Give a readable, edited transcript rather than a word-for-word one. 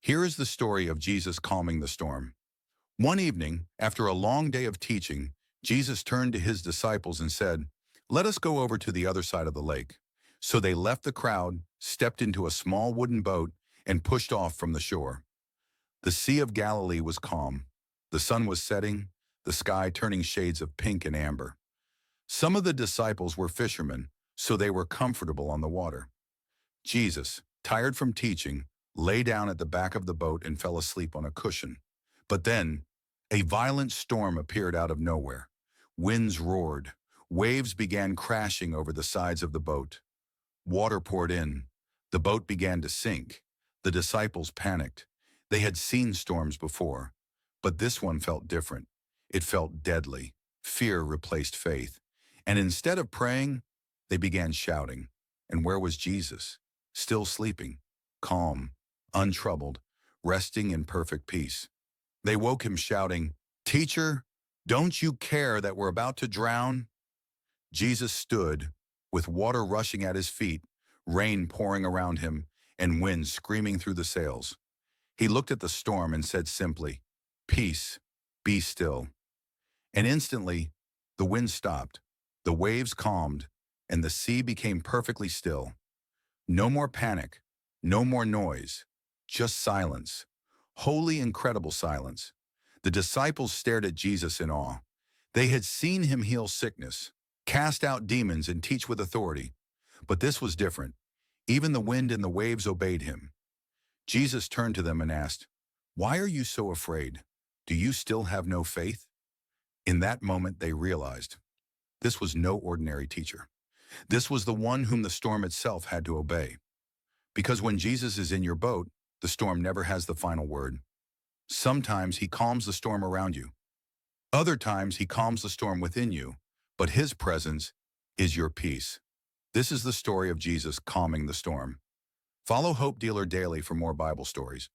Here is the story of Jesus calming the storm. One evening, after a long day of teaching, Jesus turned to his disciples and said, "Let us go over to the other side of the lake." So they left the crowd, stepped into a small wooden boat, and pushed off from the shore. The Sea of Galilee was calm. The sun was setting, the sky turning shades of pink and amber. Some of the disciples were fishermen, so they were comfortable on the water. Jesus, tired from teaching, lay down at the back of the boat and fell asleep on a cushion. But then, a violent storm appeared out of nowhere. Winds roared. Waves began crashing over the sides of the boat. Water poured in. The boat began to sink. The disciples panicked. They had seen storms before, but this one felt different. It felt deadly. Fear replaced faith. And instead of praying, they began shouting. And where was Jesus? Still sleeping, calm, untroubled, resting in perfect peace. They woke him shouting, "Teacher, don't you care that we're about to drown?" Jesus stood, with water rushing at his feet, rain pouring around him, and wind screaming through the sails. He looked at the storm and said simply, "Peace, be still." And instantly, the wind stopped, the waves calmed, and the sea became perfectly still. No more panic, no more noise, just silence. Holy, incredible silence. The disciples stared at Jesus in awe. They had seen him heal sickness, cast out demons, and teach with authority. But this was different. Even the wind and the waves obeyed him. Jesus turned to them and asked, "Why are you so afraid? Do you still have no faith?" In that moment, they realized this was no ordinary teacher. This was the one whom the storm itself had to obey. Because when Jesus is in your boat, the storm never has the final word. Sometimes he calms the storm around you. Other times he calms the storm within you, but his presence is your peace. This is the story of Jesus calming the storm. Follow Hope Dealer daily for more Bible stories.